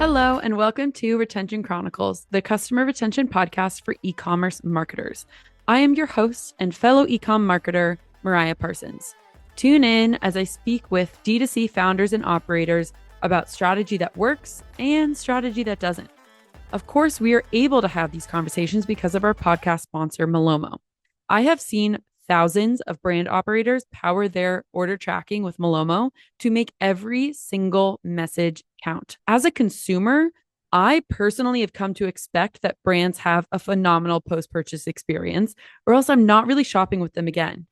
Hello, and welcome to Retention Chronicles, the customer retention podcast for e-commerce marketers. I am your host and fellow ecom marketer, Mariah Parsons. Tune in as I speak with D2C founders and operators about strategy that works and strategy that doesn't. Of course, we are able to have these conversations because of our podcast sponsor, Malomo. I have seen thousands of brand operators power their order tracking with Malomo to make every single message count. As a consumer, I personally have come to expect that brands have a phenomenal post-purchase experience, or else I'm not really shopping with them again.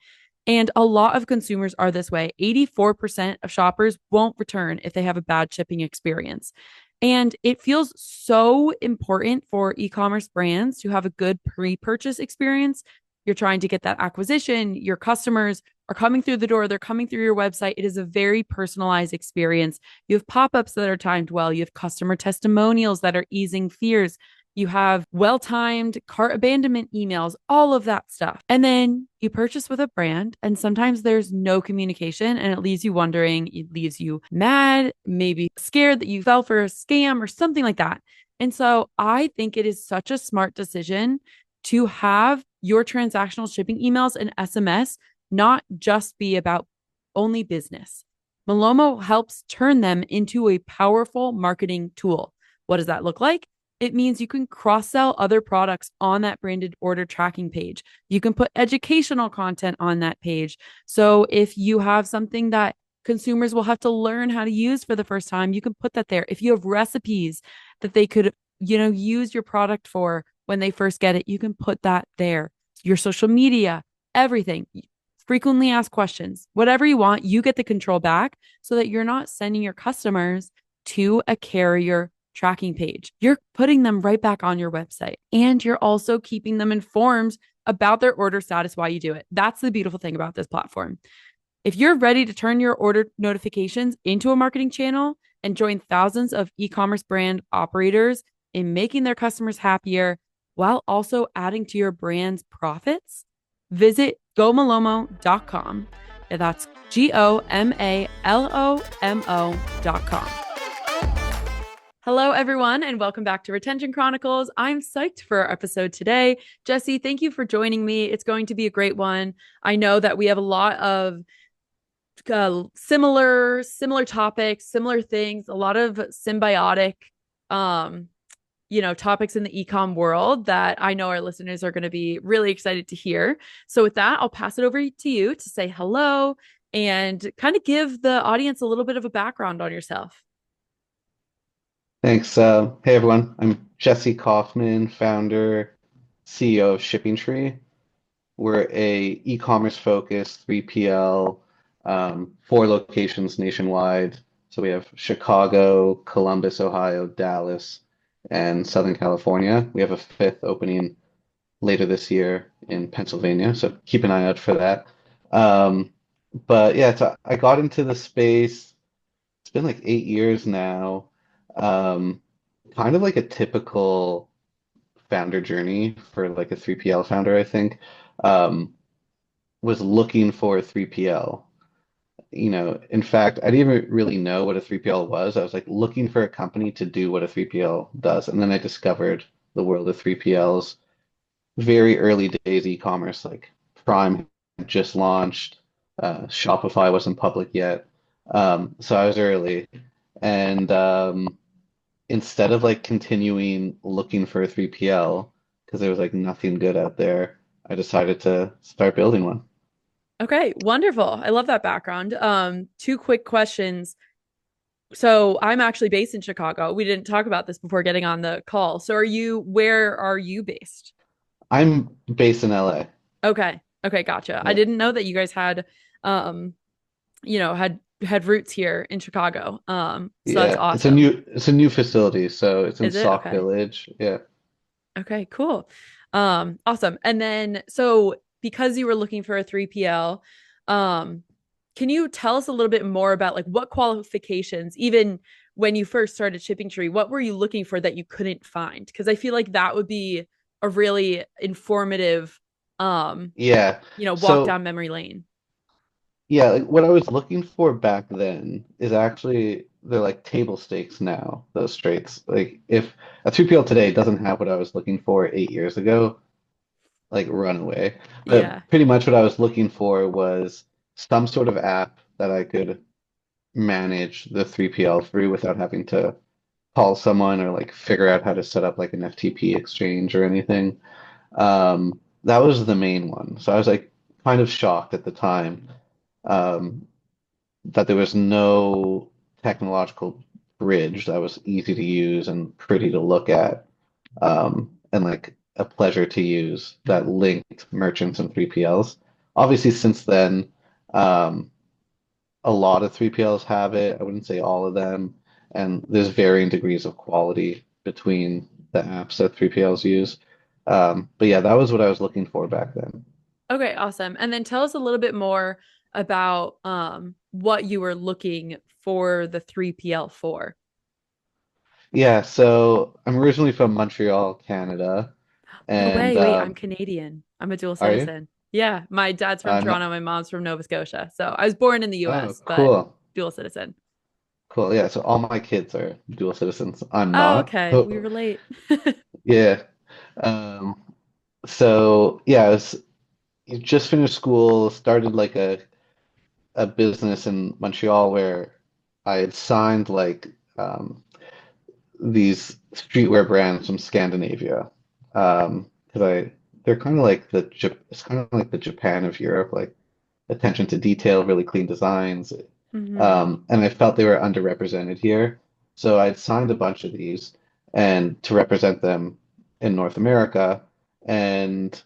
And a lot of consumers are this way. 84% of shoppers won't return if they have a bad shipping experience. And it feels so important for e-commerce brands to have a good pre-purchase experience. You're trying to get that acquisition. Your customers are coming through the door. They're coming through your website. It is a very personalized experience. You have pop-ups that are timed well. You have customer testimonials that are easing fears. You have well-timed cart abandonment emails, all of that stuff. And then you purchase with a brand, and sometimes there's no communication, and it leaves you wondering, it leaves you mad, maybe scared that you fell for a scam or something like that. And so I think it is such a smart decision to have your transactional shipping emails and SMS not just be about only business. Malomo helps turn them into a powerful marketing tool. What does that look like? It means you can cross-sell other products on that branded order tracking page. You can put educational content on that page. So if you have something that consumers will have to learn how to use for the first time, you can put that there. If you have recipes that they could, use your product for when they first get it, you can put that there. Your social media, everything, frequently asked questions, whatever you want, you get the control back so that you're not sending your customers to a carrier tracking page. You're putting them right back on your website, and you're also keeping them informed about their order status while you do it. That's the beautiful thing about this platform. If you're ready to turn your order notifications into a marketing channel and join thousands of e-commerce brand operators in making their customers happier while also adding to your brand's profits, visit gomalomo.com. That's GOMALOMO.com. Hello, everyone, and welcome back to Retention Chronicles. I'm psyched for our episode today. Jesse, thank you for joining me. It's going to be a great one. I know that we have a lot of similar topics, similar things, a lot of symbiotic, topics in the ecom world that I know our listeners are going to be really excited to hear. So with that, I'll pass it over to you to say hello and kind of give the audience a little bit of a background on yourself. Thanks. Hey everyone, I'm Jesse Kaufman, founder, CEO of Shipping Tree. We're a e-commerce focused 3PL, 4 locations nationwide. So we have Chicago, Columbus, Ohio, Dallas, and Southern California. We have a 5th opening later this year in Pennsylvania, so keep an eye out for that. But yeah, so I got into the space. It's been like 8 years now. Um, Kind of like a typical founder journey for like a 3PL founder, I think. Um, was looking for a 3PL. In fact, I didn't even really know what a 3PL was. I was like looking for a company to do what a 3PL does. And then I discovered the world of 3PLs. Very early days e-commerce, like Prime had just launched, Shopify wasn't public yet. So I was early. And instead of like continuing looking for a 3PL, because there was like nothing good out there, I decided to start building one. Okay, wonderful. I love that background. Two quick questions. So I'm actually based in Chicago. We didn't talk about this before getting on the call. So where are you based? I'm based in LA. Okay. Okay, gotcha. I Yeah. didn't know that you guys had um, had roots here in Chicago. So that's Yeah, awesome. it's a new facility, so it's in Is it? Sauk Okay. Village. Yeah. Okay, cool. Awesome. And then so because you were looking for a 3PL, um, can you tell us a little bit more about like what qualifications, even when you first started Shipping Tree, what were you looking for that you couldn't find? Because I feel like that would be a really informative Yeah. walk So down memory lane. yeah, like what I was looking for back then is actually they're like table stakes now, those traits. Like if a 3PL today doesn't have what I was looking for 8 years ago, like run away. Yeah. But pretty much what I was looking for was some sort of app that I could manage the 3PL through without having to call someone or like figure out how to set up like an FTP exchange or anything. That was the main one. So I was like kind of shocked at the time um, that there was no technological bridge that was easy to use and pretty to look at, and like a pleasure to use that linked merchants and 3PLs. Obviously, since then, um, a lot of 3PLs have it. I wouldn't say all of them, and there's varying degrees of quality between the apps that 3PLs use. But yeah, that was what I was looking for back then. Okay, awesome. And then tell us a little bit more about what you were looking for the 3PL for. Yeah, so I'm originally from Montreal, Canada, No and way. Wait, I'm Canadian. I'm a dual are you? citizen. Yeah, my dad's from No. Toronto, my mom's from Nova Scotia. So I was born in the Oh, US, but cool. dual citizen. Cool. Yeah, so all my kids are dual citizens. I'm Oh, not. okay. We Oh, relate. yeah. Um, so yeah, you just finished school, started like a business in Montreal where I had signed like these streetwear brands from Scandinavia. Because they're kind of like it's kind of like the Japan of Europe, like attention to detail, really clean designs. Hmm. And I felt they were underrepresented here. So I'd signed a bunch of these and to represent them in North America. And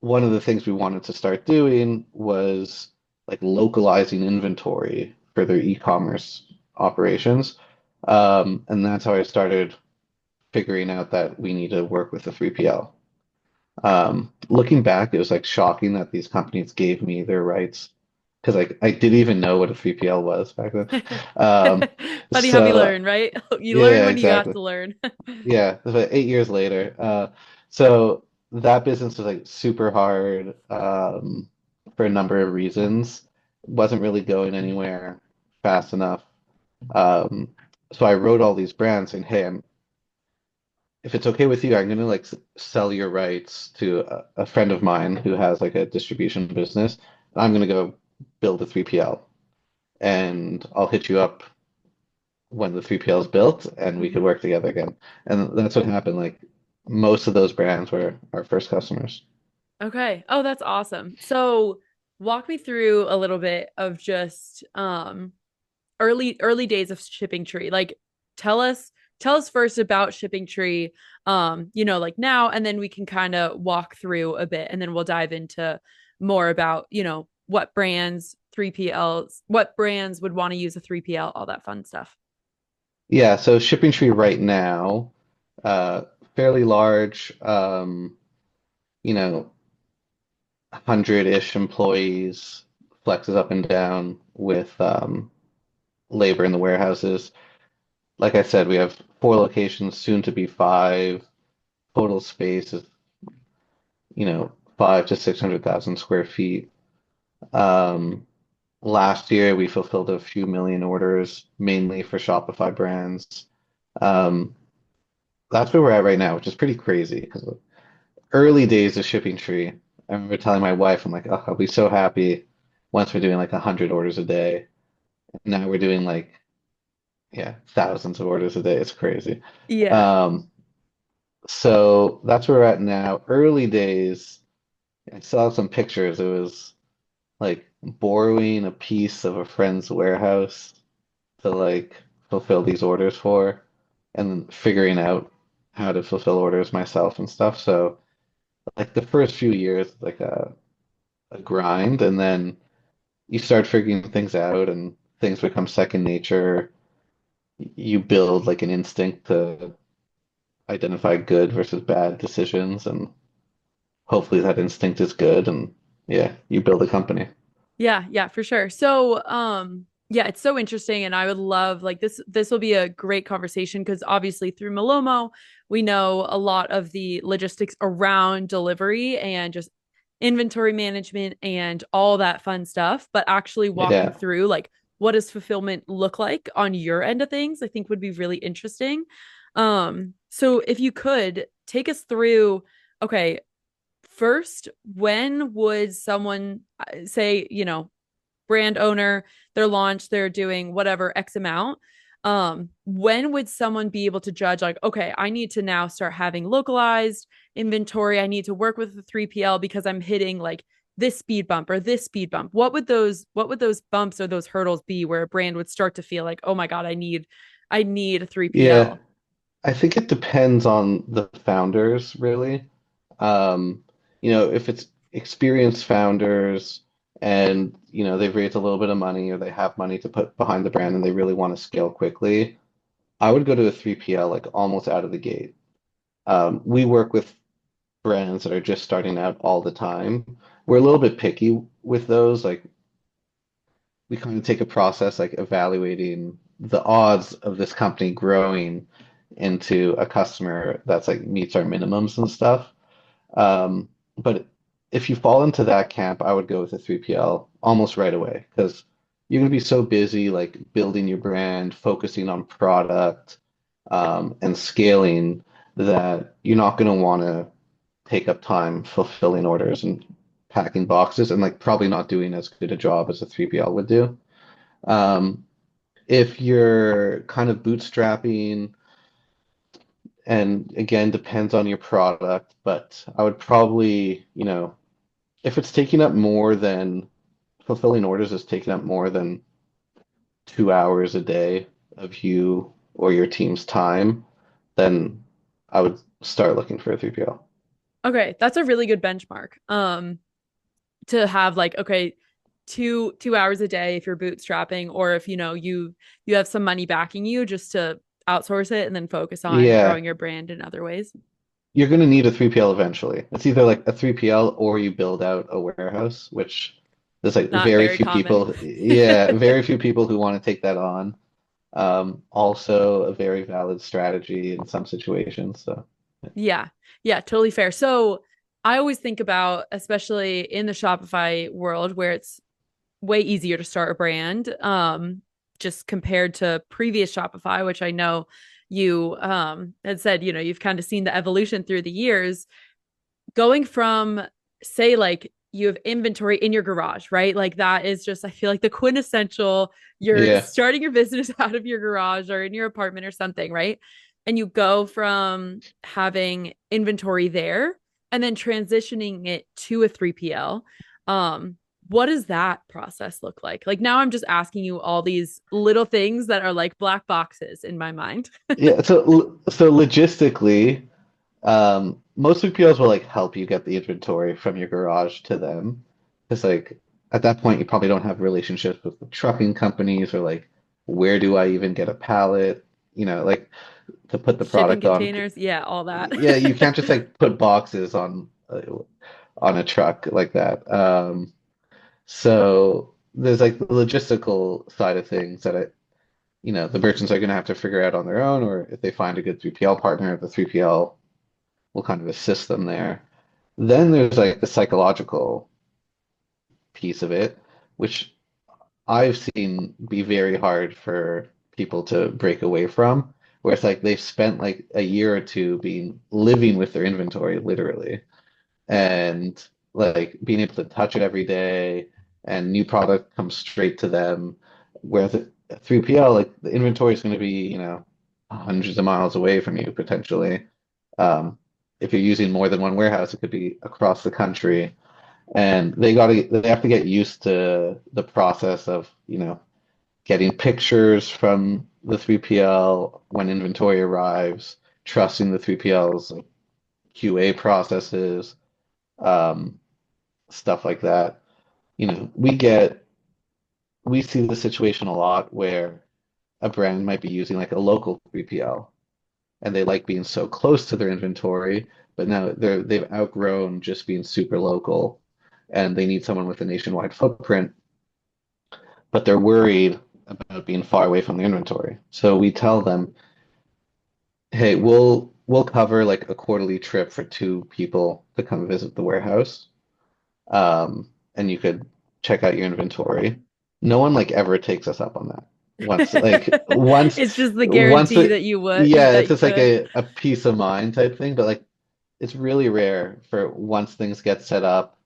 one of the things we wanted to start doing was like localizing inventory for their e-commerce operations. And that's how I started figuring out that we need to work with the 3PL. Looking back, it was like shocking that these companies gave me their rights because like I didn't even know what a 3PL was back then. Um, Funny how we so learn, right? You learn yeah, when you have exactly. to learn. Yeah, it was about 8 years later. So that business was like super hard for a number of reasons. Wasn't really going anywhere fast enough. Um, so I wrote all these brands saying, "Hey, if it's okay with you, I'm gonna like sell your rights to a friend of mine who has like a distribution business. I'm gonna go build a 3PL, and I'll hit you up when the 3PL is built, and we could Mhm. work together again." And that's what happened. Like most of those brands were our first customers. Okay. Oh, that's awesome. So walk me through a little bit of just early days of Shipping Tree. Like tell us tell us first about Shipping Tree, like now, and then we can kind of walk through a bit and then we'll dive into more about, what brands, 3PLs, what brands would want to use a 3PL, all that fun stuff. Yeah, so Shipping Tree right now, uh, fairly large, you know, 100-ish employees, flexes up and down with labor in the warehouses. Like I said, we have 4 locations, soon to be 5. Total space is, 5 to 600,000 square feet. Um, Last year, we fulfilled a few million orders, mainly for Shopify brands. Um, that's where we're at right now, which is pretty crazy because early days of Shipping Tree, I remember telling my wife, I'm like, oh, I'll be so happy once we're doing like 100 orders a day. Now we're doing like, yeah, thousands of orders a day. It's crazy. Yeah. Um, so that's where we're at now. Early days, I saw some pictures. It was like borrowing a piece of a friend's warehouse to like fulfill these orders for, and then figuring out how to fulfill orders myself and stuff. So like the first few years, like a grind, and then you start figuring things out, and things become second nature. You build like an instinct to identify good versus bad decisions, and hopefully that instinct is good, and yeah, you build a company. Yeah, yeah, for sure. So, yeah, it's so interesting, and I would love like this will be a great conversation because obviously through Malomo, we know a lot of the logistics around delivery and just inventory management and all that fun stuff, but actually walking Yeah. through like what does fulfillment look like on your end of things, I think would be really interesting. So if you could take us through, okay, first, when would someone say, brand owner, their launch, they're doing whatever X amount. When would someone be able to judge, like, okay, I need to now start having localized inventory. I need to work with the 3PL because I'm hitting like this speed bump or this speed bump. What would those bumps or those hurdles be where a brand would start to feel like, oh my God, I need a Yeah, 3PL? I think it depends on the founders, really. Um, if it's experienced founders and, they've raised a little bit of money or they have money to put behind the brand and they really want to scale quickly, I would go to a 3PL like almost out of the gate. We work with brands that are just starting out all the time. We're a little bit picky with those. Like we kind of take a process like evaluating the odds of this company growing into a customer that's like meets our minimums and stuff. But if you fall into that camp, I would go with a 3PL almost right away because you're going to be so busy like building your brand, focusing on product, and scaling that you're not going to want to take up time fulfilling orders and packing boxes and like probably not doing as good a job as a 3PL would do. Um, if you're kind of bootstrapping, and again, depends on your product, but I would probably, if it's taking up more than fulfilling orders is taking up more than 2 hours a day of you or your team's time, then I would start looking for a 3PL. Okay, that's a really good benchmark. To have like, okay, two hours a day if you're bootstrapping, or if you have some money backing you, just to outsource it and then focus on Yeah, growing your brand in other ways. you're going to need a 3PL eventually. It's either like a 3PL or you build out a warehouse, which there's like Not very very few common. people, yeah, very few people who want to take that on. Also a very valid strategy in some situations. So Yeah. Yeah, totally fair. So I always think about, especially in the Shopify world where it's way easier to start a brand, just compared to previous Shopify, which I know you had said, you've kind of seen the evolution through the years, going from, say, like you have inventory in your garage, right? Like that is just, I feel like the quintessential, you're yeah, starting your business out of your garage or in your apartment or something, right? And you go from having inventory there and then transitioning it to a 3PL. Um, what does that process look like? Like now I'm just asking you all these little things that are like black boxes in my mind. yeah. So logistically, most 3PLs will like help you get the inventory from your garage to them. Because like at that point you probably don't have relationships with the trucking companies or like where do I even get a pallet, like to put the Shipping product on. containers, yeah, all that. Yeah, you can't just like put boxes on a truck like that. So there's like the logistical side of things that the merchants are going to have to figure out on their own, or if they find a good 3PL partner, the 3PL will kind of assist them there. Then there's like the psychological piece of it, which I've seen be very hard for people to break away from, where it's like they've spent like a year or two being living with their inventory literally and like being able to touch it every day and new product comes straight to them. Whereas a 3PL, like the inventory is going to be, hundreds of miles away from you potentially. Um, if you're using more than one warehouse, it could be across the country. And they have to get used to the process of, getting pictures from the 3PL when inventory arrives, trusting the 3PL's like, QA processes, um, stuff like that. We see the situation a lot where a brand might be using like a local 3PL and they like being so close to their inventory, but now they've outgrown just being super local and they need someone with a nationwide footprint, but they're worried about being far away from the inventory. So we tell them, hey, we'll cover like a quarterly trip for two people to come visit the warehouse. And you could check out your inventory. no one like ever takes us up on that. Once like once It's just the once guarantee it that you would yeah, that it's you just like could. a peace of mind type thing, but like it's really rare for once things get set up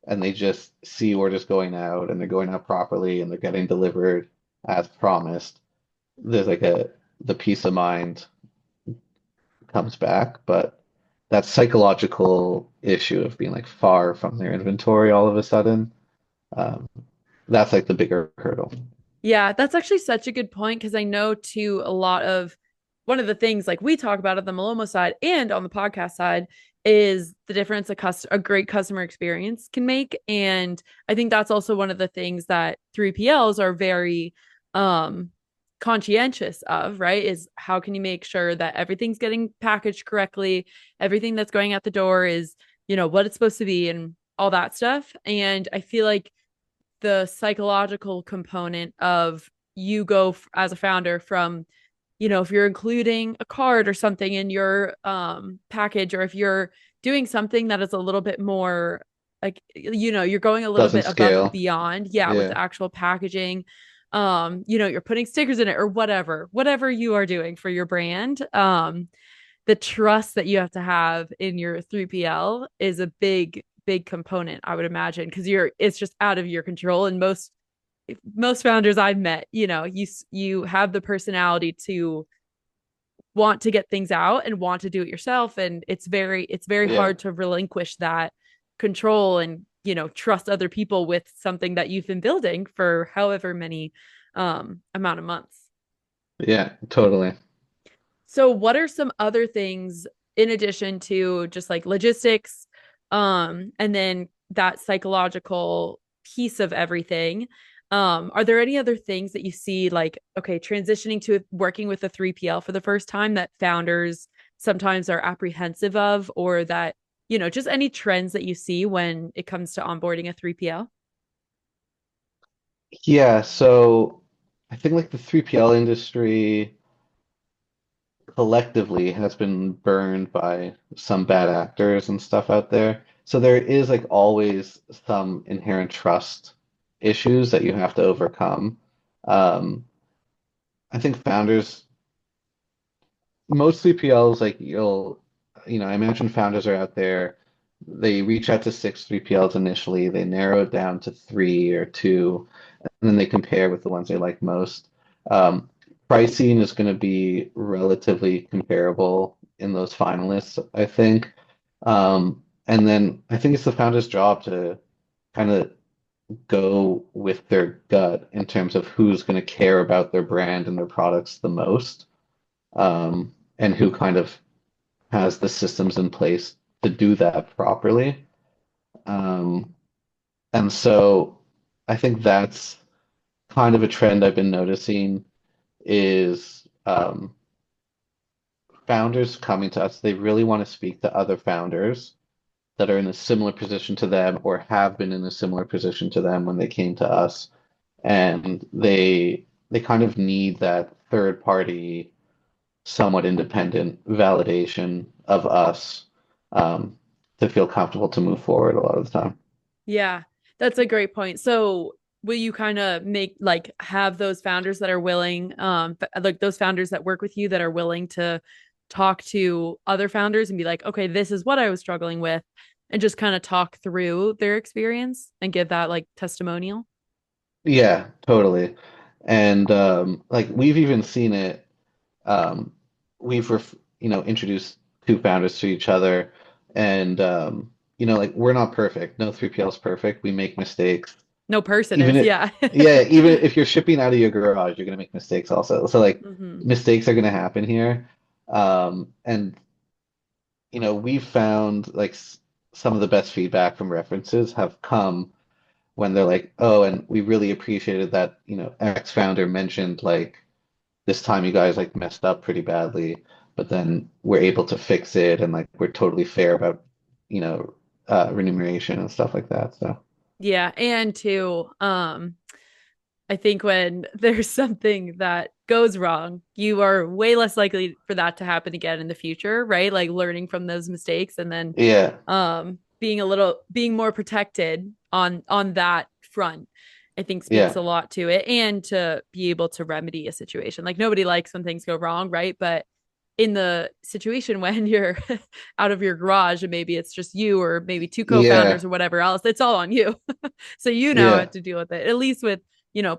and they just see orders going out and they're going out properly and they're getting delivered as promised. There's like a the peace of mind comes back, but that psychological issue of being like far from their inventory all of a sudden, um, that's like the bigger hurdle. Yeah, that's actually such a good point because I know too a lot of one of the things like we talk about at the Malomo side and on the podcast side is the difference a great customer experience can make. And I think that's also one of the things that 3PLs are very um conscientious of, right? Is how can you make sure that everything's getting packaged correctly, everything that's going out the door is, what it's supposed to be and all that stuff. And I feel like the psychological component of you go as a founder from, if you're including a card or something in your package, or if you're doing something that is a little bit more like, you're going a little Doesn't bit above and scale. beyond, yeah, with Yeah. the actual packaging. You're putting stickers in it or whatever you are doing for your brand. The trust that you have to have in your 3PL is a big component, I would imagine, because it's just out of your control. And most founders I've met, you have the personality to want to get things out and want to do it yourself, and it's very Yeah. hard to relinquish that control and trust other people with something that you've been building for however many amount of months. Yeah, totally. So what are some other things in addition to just like logistics, and then that psychological piece of everything? Are there any other things that you see like, okay, transitioning to working with a 3PL for the first time that founders sometimes are apprehensive of, or that, just any trends that you see when it comes to onboarding a 3PL? Yeah, so I think like the 3PL industry collectively has been burned by some bad actors and stuff out there. So there is like always some inherent trust issues that you have to overcome. Um, I think founders, most 3PLs, like I imagine founders are out there, they reach out to six 3PLs initially, they narrow it down to three or two, and then they compare with the ones they like most. Um, Pricing is going to be relatively comparable in those finalists, I think. And then I think it's the founder's job to kind of go with their gut in terms of who's going to care about their brand and their products the most, and who kind of has the systems in place to do that properly. Um, and so I think that's kind of a trend I've been noticing is founders coming to us. They really want to speak to other founders that are in a similar position to them or have been in a similar position to them when they came to us. And they kind of need that third party, somewhat independent validation of us to feel comfortable to move forward a lot of the time. Yeah, that's a great point. So will you kind of make like have those founders that are willing, like those founders that work with you that are willing to talk to other founders and be like, okay, this is what I was struggling with, and just kind of talk through their experience and give that like testimonial? Yeah, totally. And like we've even seen it. Um, we've introduced two founders to each other, and like we're not perfect. No 3PL is perfect. We make mistakes. No person Even is, it, yeah. yeah, even if you're shipping out of your garage, you're gonna make mistakes also. So like Hmm. mistakes are gonna happen here. And we've found like some of the best feedback from references have come when they're like, oh, and we really appreciated that, X founder mentioned like this time you guys like messed up pretty badly, but then we're able to fix it and like we're totally fair about, you know, remuneration and stuff like that. So Yeah, and too, I think when there's something that goes wrong, you are way less likely for that to happen again in the future, right? Like learning from those mistakes and then yeah, being more protected on that front. I think speaks Yeah, a lot to it, and to be able to remedy a situation. Like nobody likes when things go wrong, right? But in the situation when you're out of your garage and maybe it's just you or maybe two co-founders yeah, or whatever else, it's all on you. So you now yeah, have to deal with it. At least with,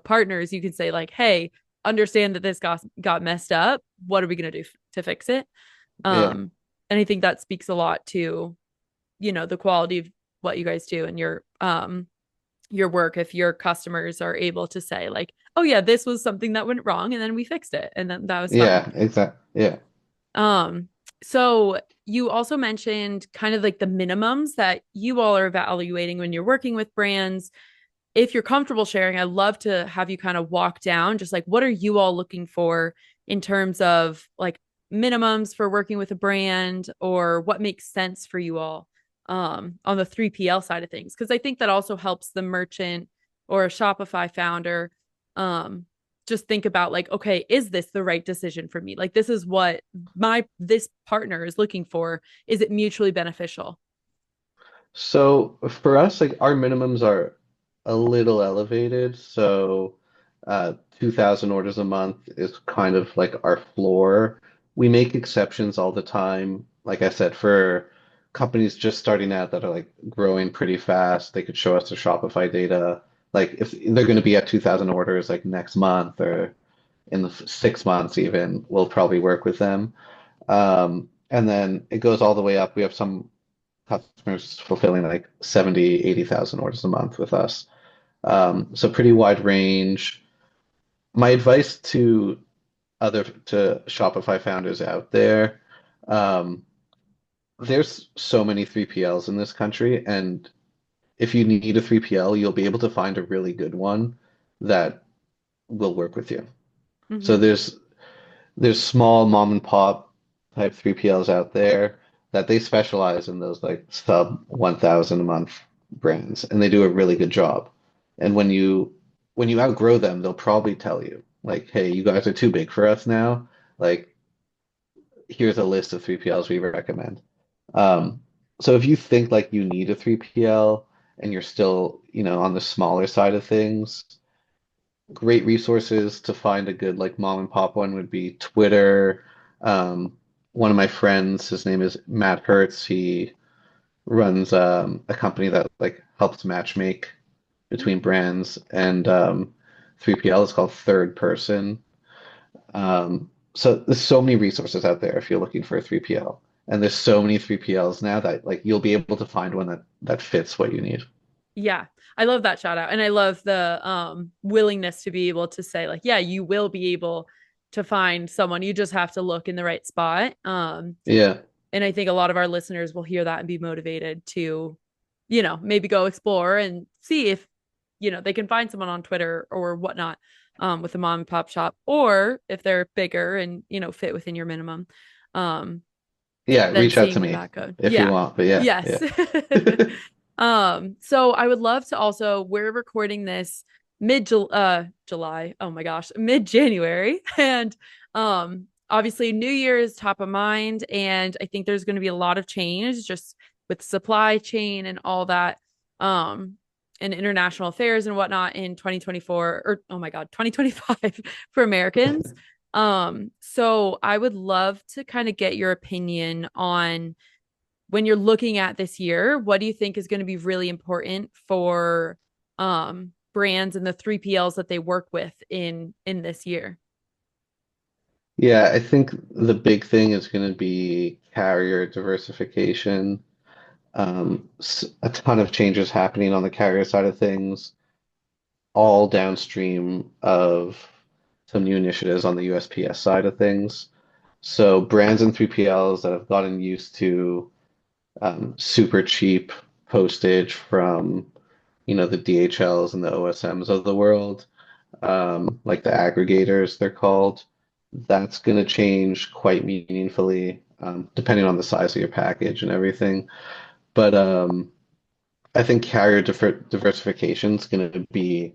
partners, you can say like, "Hey, understand that this got messed up. What are we going to do to fix it?" yeah, Um and I think that speaks a lot to, the quality of what you guys do and your work, if your customers are able to say like, oh yeah, this was something that went wrong and then we fixed it and then that was fine. yeah, exactly. Yeah. um so you also mentioned kind of like the minimums that you all are evaluating when you're working with brands. If you're comfortable sharing, I'd love to have you kind of walk down just like what are you all looking for in terms of like minimums for working with a brand, or what makes sense for you all on the 3PL side of things. Because I think that also helps the merchant or a Shopify founder um, just think about like, okay, is this the right decision for me? Like, this is what this partner is looking for. Is it mutually beneficial? So for us, like our minimums are a little elevated. So 2,000 orders a month is kind of like our floor. We make exceptions all the time. Like I said, for companies just starting out that are like growing pretty fast, they could show us their Shopify data. Like if they're going to be at 2,000 orders like next month or in the 6 months even, we'll probably work with them. And then it goes all the way up. We have some customers fulfilling like 70, 80,000 orders a month with us. So pretty wide range. My advice to Shopify founders out there, um, there's so many 3PLs in this country, and if you need a 3PL, you'll be able to find a really good one that will work with you. So Mm-hmm. there's small mom and pop type 3PLs out there that they specialize in those like sub 1,000 a month brands, and they do a really good job. And when you outgrow them, they'll probably tell you like, "Hey, you guys are too big for us now. Like, here's a list of 3PLs we recommend." Um, so if you think like you need a 3PL and you're still, on the smaller side of things, great resources to find a good like mom and pop one would be Twitter. One of my friends, his name is Matt Hertz. He runs a company that like helps matchmake between brands, and 3PL is called Third Person. So there's so many resources out there if you're looking for a 3PL. And there's so many 3PLs now that like you'll be able to find one that fits what you need. Yeah. I love that shout out. And I love the willingness to be able to say, like, yeah, you will be able to find someone. You just have to look in the right spot. Yeah. And I think a lot of our listeners will hear that and be motivated to, maybe go explore and see if, they can find someone on Twitter or whatnot, with a mom and pop shop, or if they're bigger and, fit within your minimum. Um, Yeah, then reach out to seeing me that code. if you Yeah. want. But yeah, Yes. yeah. So I would love to also, we're recording this July. Oh my gosh, mid-January. And obviously New Year is top of mind. And I think there's going to be a lot of change just with supply chain and all that. Um, and international affairs and whatnot in 2024, or oh my God, 2025 for Americans. So I would love to kind of get your opinion on, when you're looking at this year, what do you think is going to be really important for brands and the 3PLs that they work with in this year? Yeah, I think the big thing is going to be carrier diversification. A ton of changes happening on the carrier side of things, all downstream of some new initiatives on the USPS side of things. So brands and 3PLs that have gotten used to super cheap postage from, the DHLs and the OSMs of the world, like the aggregators, they're called. That's going to change quite meaningfully, depending on the size of your package and everything. But I think carrier diversification is going to be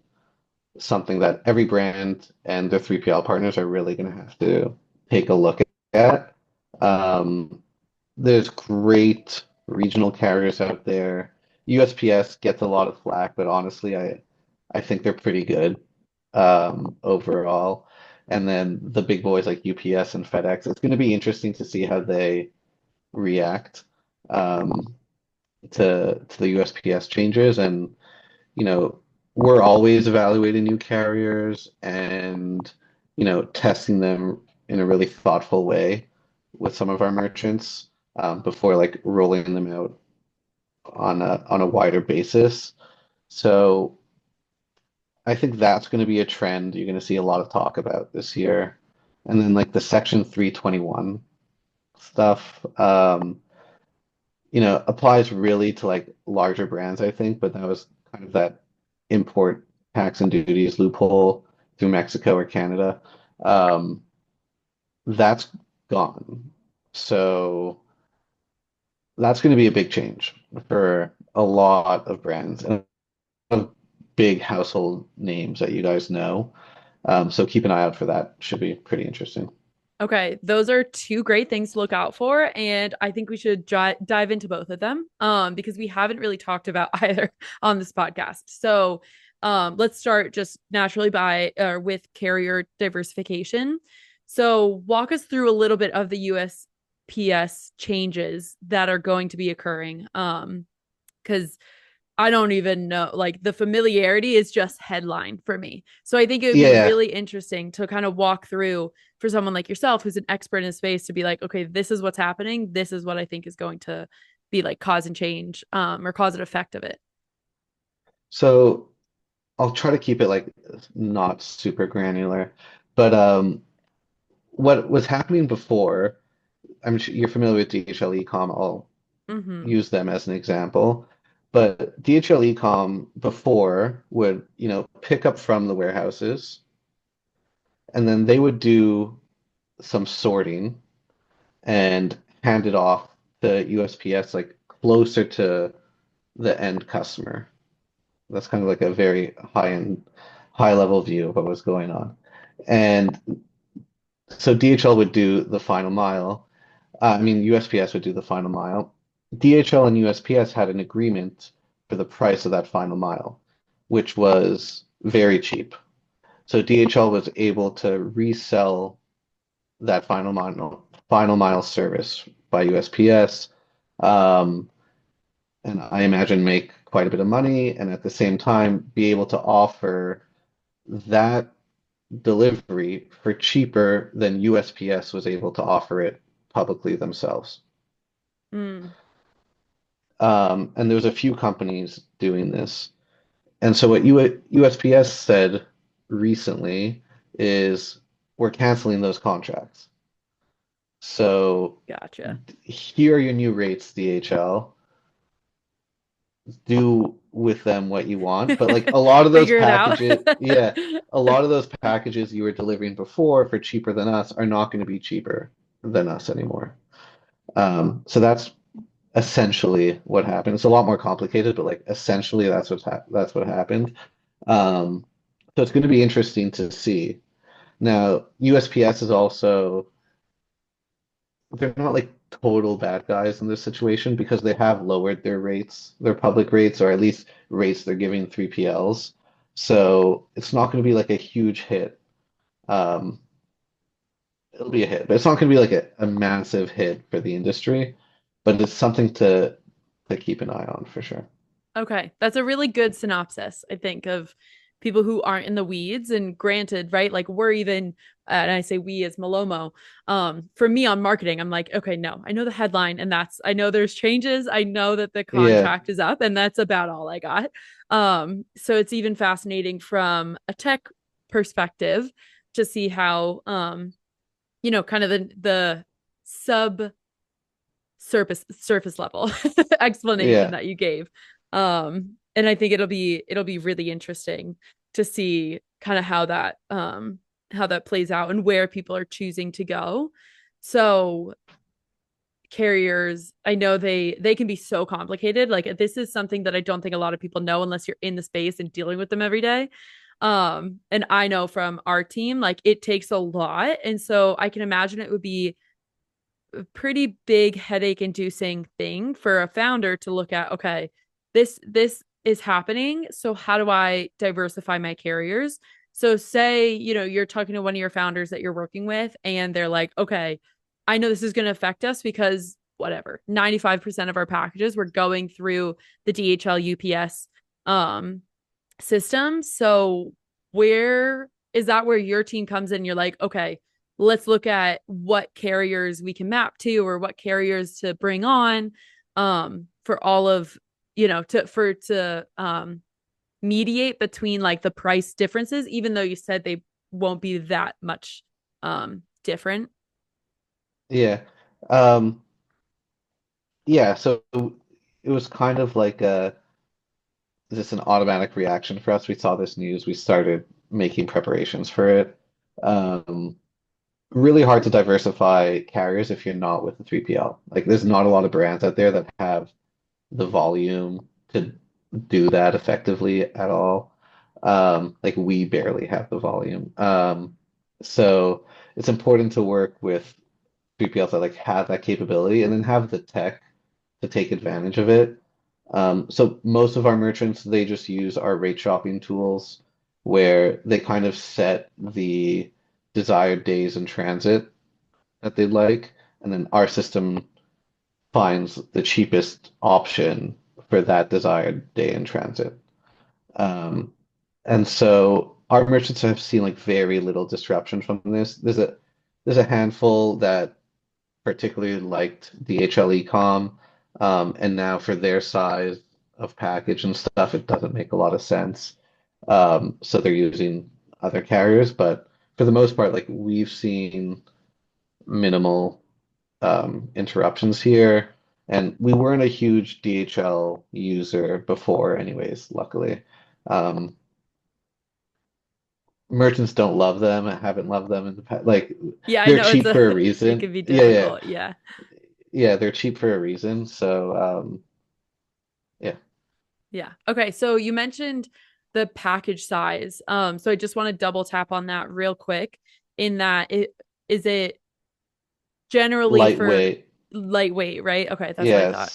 something that every brand and their 3PL partners are really going to have to take a look at. Um, there's great regional carriers out there. USPS gets a lot of flack, but honestly, I think they're pretty good overall. And then the big boys like UPS and FedEx, it's going to be interesting to see how they react um, to the USPS changes. And you know, we're always evaluating new carriers and, testing them in a really thoughtful way with some of our merchants before like rolling them out on a wider basis. So I think that's going to be a trend you're going to see a lot of talk about this year. And then like the Section 321 stuff, applies really to like larger brands, I think, but that was kind of that import tax and duties loophole through Mexico or Canada. Um, that's gone. So that's going to be a big change for a lot of brands and of big household names that you guys know. So keep an eye out for that. Should be pretty interesting. Okay, those are two great things to look out for, and I think we should dive into both of them because we haven't really talked about either on this podcast. So, let's start just naturally by with carrier diversification. So, walk us through a little bit of the USPS changes that are going to be occurring because I don't even know. Like the familiarity is just headline for me. So I think it would be Yeah. really interesting to kind of walk through for someone like yourself who's an expert in a space to be like, okay, this is what's happening. This is what I think is going to be like cause and change or cause and effect of it. So I'll try to keep it like not super granular, but what was happening before, I'm sure you're familiar with DHL eCom. I'll Mm-hmm. use them as an example. But DHL eCom before would, pick up from the warehouses and then they would do some sorting and hand it off to USPS like closer to the end customer. That's kind of like a very high level view of what was going on. And so DHL would do the final mile. USPS would do the final mile. DHL and USPS had an agreement for the price of that final mile, which was very cheap. So DHL was able to resell that final mile service by USPS, um, and I imagine make quite a bit of money, and at the same time be able to offer that delivery for cheaper than USPS was able to offer it publicly themselves. Mm. And there was a few companies doing this. And so what USPS said recently is we're canceling those contracts. So Gotcha. here are your new rates, DHL. Do with them what you want. But like a lot of those Figure it out. packages, yeah, a lot of those packages you were delivering before for cheaper than us are not going to be cheaper than us anymore. So that's essentially what happened. It's a lot more complicated, but like essentially that's what happened. Um, so it's going to be interesting to see. Now, USPS is also they're not like total bad guys in this situation because they have lowered their rates, their public rates, or at least rates they're giving 3PLs. So it's not going to be like a huge hit. Um, it'll be a hit, but it's not going to be like a massive hit for the industry. But it's something to keep an eye on for sure. Okay, that's a really good synopsis, I think, of people who aren't in the weeds. And granted, right, like we're even, and I say we as Malomo, for me on marketing, I'm like, okay, no, I know the headline, and that's I know there's changes, I know that the Yeah, contract is up, and that's about all I got. So it's even fascinating from a tech perspective to see how, kind of the sub surface level explanation yeah. that you gave. And I think it'll be really interesting to see kind of how that plays out and where people are choosing to go. So carriers, I know they can be so complicated. Like this is something that I don't think a lot of people know unless you're in the space and dealing with them every day. And I know from our team like it takes a lot, and so I can imagine it would be pretty big headache inducing thing for a founder to look at. Okay, this is happening. So how do I diversify my carriers? So say, you're talking to one of your founders that you're working with and they're like, okay, I know this is going to affect us because whatever, 95% of our packages were going through the DHL UPS um system. So where is that where your team comes in? You're like, okay, let's look at what carriers we can map to or what carriers to bring on for all of to mediate between like the price differences, even though you said they won't be that much different. Yeah. Um, yeah, so it was kind of like just an automatic reaction for us. We saw this news, we started making preparations for it. Um, Really hard to diversify carriers if you're not with the 3PL. Like there's not a lot of brands out there that have the volume to do that effectively at all. Like we barely have the volume. So it's important to work with 3PLs that like have that capability and then have the tech to take advantage of it. So most of our merchants, they just use our rate shopping tools where they kind of set the desired days in transit that they'd like, and then our system finds the cheapest option for that desired day in transit. Um, and so our merchants have seen like very little disruption from this. There's a handful that particularly liked DHL ecom, and now for their size of package and stuff, it doesn't make a lot of sense. So they're using other carriers, but for the most part, like we've seen minimal interruptions here. And we weren't a huge DHL user before, anyways, luckily. Um, Merchants don't love them. I haven't loved them in the past. Like Yeah, I they're know cheap for a it reason. can be Yeah, yeah, difficult. Yeah. yeah. They're cheap for a reason. So, yeah, Yeah. Okay. So you mentioned the package size. So I just want to double tap on that real quick in that it generally for lightweight. lightweight, right? Okay, that's what I Yeah, thought.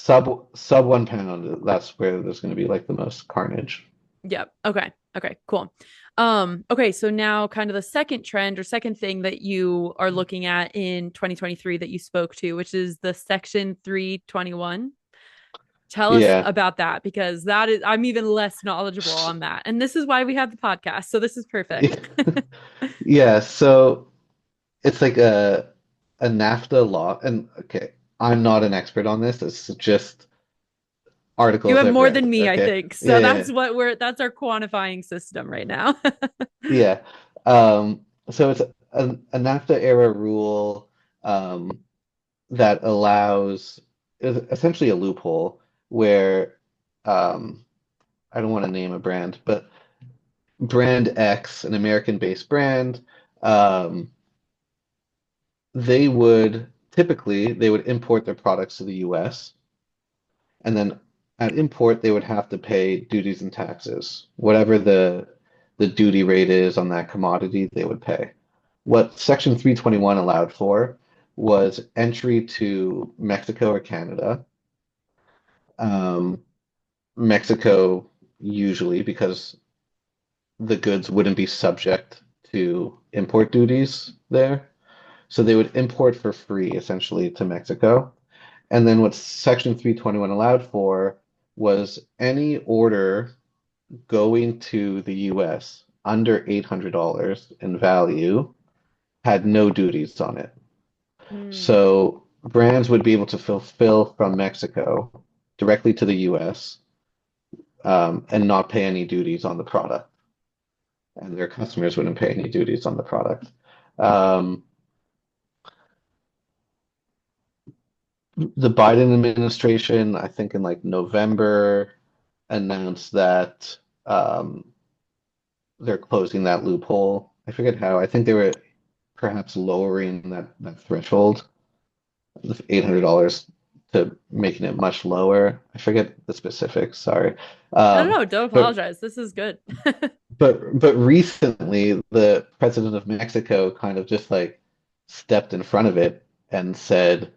sub 1 pound. That's where there's going to be like the most carnage. Yep. Okay. Okay, cool. Okay, so now kind of the second trend or second thing that you are looking at in 2023 that you spoke to, which is the Section 321. Tell us Yeah. about that because that is I'm even less knowledgeable on that. And this is why we have the podcast. So this is perfect. Yeah, so it's like a NAFTA law, and okay, I'm not an expert on this. It's just You articles have I've more read. than me, I Okay, think. So yeah, that's our quantifying system right now. yeah. So it's a NAFTA era rule that allows is essentially a loophole where um, I don't want to name a brand, but brand X, an American-based brand, um, they would import their products to the US, and then at import they would have to pay duties and taxes. Whatever the duty rate is on that commodity, they would pay. What Section 321 allowed for was entry to Mexico or Canada. Um, Mexico usually because the goods wouldn't be subject to import duties there. So they would import for free essentially to Mexico. And then what Section 321 allowed for was any order going to the US under $800 in value had no duties on it. Hmm. So brands would be able to fulfill from Mexico directly to the US, and not pay any duties on the product. And their customers wouldn't pay any duties on the product. Um, the Biden administration, I think in like November, announced that they're closing that loophole. I forget how. I think they were perhaps lowering that threshold of $800 to making it much lower. I forget the specifics, sorry. No, no, Um, no, don't but apologize. This is good. but recently the president of Mexico kind of just like stepped in front of it and said,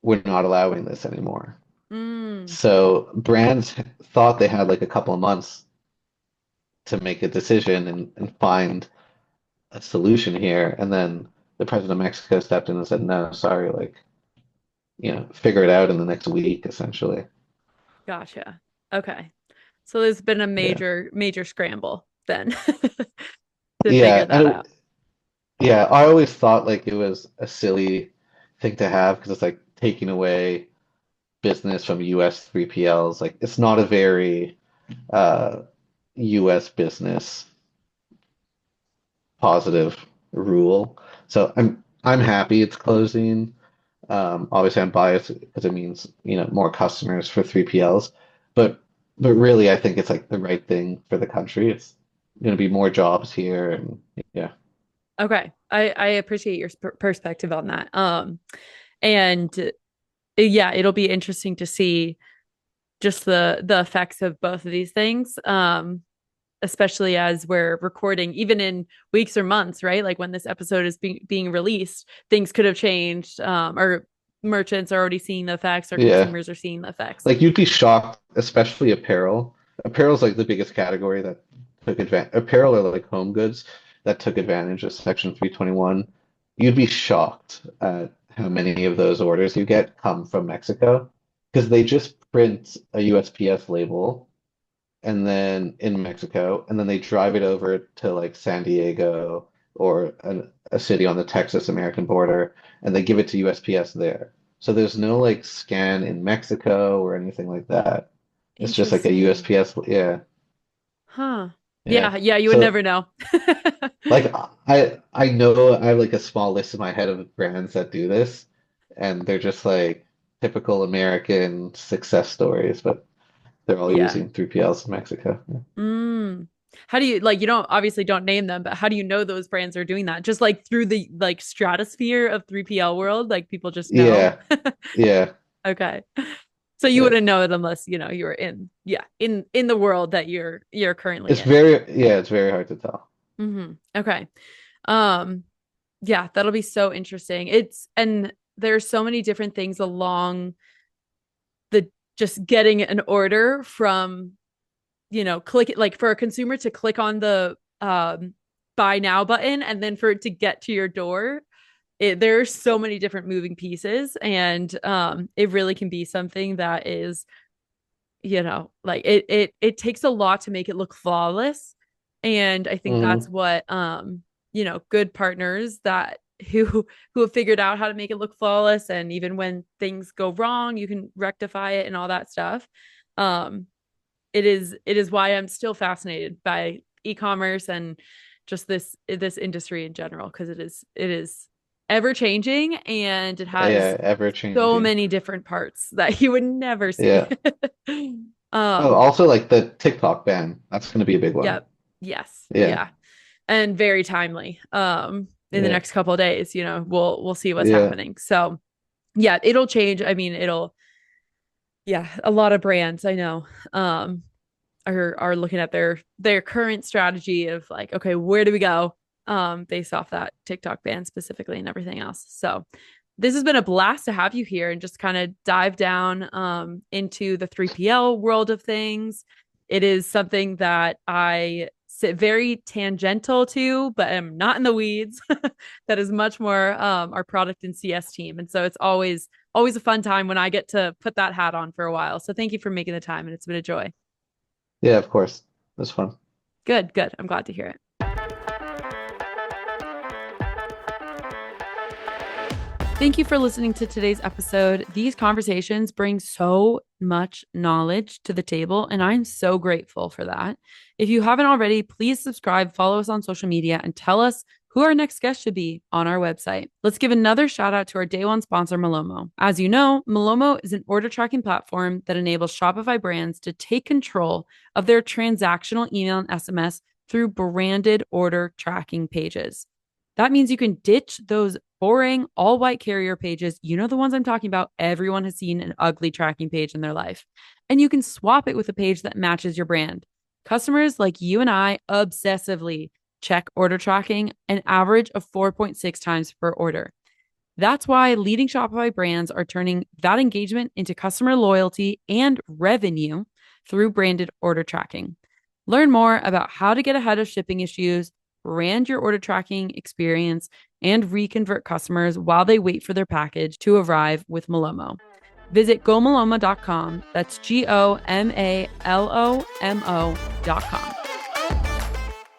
we're not allowing this anymore. Mm, So brands thought they had like a couple of months to make a decision and find a solution here. And then the president of Mexico stepped in and said, no, sorry, like, figure it out in the next week, essentially. gotcha. Okay. So there's been a Yeah. major scramble then to figure Yeah. that out. Yeah, I always thought like it was a silly thing to have because it's like taking away business from US 3PLs. Like it's not a very uh, US business positive rule. So I'm happy it's closing. Obviously, I'm biased because it means more customers for 3PLs, but really, I think it's like the right thing for the country. It's going to be more jobs here, and yeah, Okay. I appreciate your perspective on that. And yeah, it'll be interesting to see just the effects of both of these things. Especially as we're recording, even in weeks or months, right? Like when this episode is being released, things could have changed, or merchants are already seeing the effects, or yeah. consumers are seeing the effects. Like you'd be shocked, especially apparel. Apparel's like the biggest category that took advantage. Apparel are like home goods that took advantage of Section 321. You'd be shocked at how many of those orders you get come from Mexico because they just print a USPS label and then in Mexico, and then they drive it over to like San Diego or a city on the Texas-American border, and they give it to USPS there. So there's no like scan in Mexico or anything like that. It's just like a Interesting. USPS. Yeah, Huh. yeah. Yeah, you would So never know. like I know I have like a small list in my head of brands that do this, and they're just like typical American success stories, but they're all Yeah. using 3PLs in Mexico. Mm. How do you like you don't obviously don't name them, but how do you know those brands are doing that? Just like through the like stratosphere of 3PL world, like people just know. Yeah, yeah. Okay. So you Yeah. wouldn't know it unless, you were in the world that you're currently It's in. very, yeah, it's very hard to tell. Okay. Um, yeah, that'll be so interesting. And there's so many different things along the just getting an order from, click like for a consumer to click on the buy now button and then for it to get to your door. There's so many different moving pieces, and it really can be something that is, like it takes a lot to make it look flawless. And I think that's Hmm. what good partners that who have figured out how to make it look flawless, and even when things go wrong you can rectify it and all that stuff. um it is why I'm still fascinated by e-commerce and just this industry in general, because it is ever changing, and it has Yeah, ever so changing. many different parts that you would never see. Yeah. Oh, um also like the TikTok ban. That's going to be a big one. yep, yes, Yeah. yeah, and very timely. In the Yeah. next couple of days, we'll see what's Yeah. happening. So yeah, it'll change. I mean, yeah, a lot of brands I know are looking at their current strategy of like, okay, where do we go based off that TikTok ban specifically and everything else. So this has been a blast to have you here and just kind of dive down into the 3PL world of things. It is something that I sit very tangential to, but am not in the weeds. That is much more our product and CS team. And so it's always a fun time when I get to put that hat on for a while. So thank you for making the time, and it's been a joy. Yeah, of course. That's fun. Good, good. I'm glad to hear it. Thank you for listening to today's episode. These conversations bring so much knowledge to the table, and I'm so grateful for that. If you haven't already, please subscribe, follow us on social media, and tell us who our next guest should be on our website. Let's give another shout out to our day one sponsor, Malomo. As you know, Malomo is an order tracking platform that enables Shopify brands to take control of their transactional email and SMS through branded order tracking pages. That means you can ditch those boring all white carrier pages. You know, the ones I'm talking about. Everyone has seen an ugly tracking page in their life. And you can swap it with a page that matches your brand. Customers like you and I obsessively check order tracking an average of 4.6 times per order. That's why leading Shopify brands are turning that engagement into customer loyalty and revenue through branded order tracking. Learn more about how to get ahead of shipping issues, brand your order tracking experience, and reconvert customers while they wait for their package to arrive with Malomo. Visit gomalomo.com. That's GOMALOMO.com.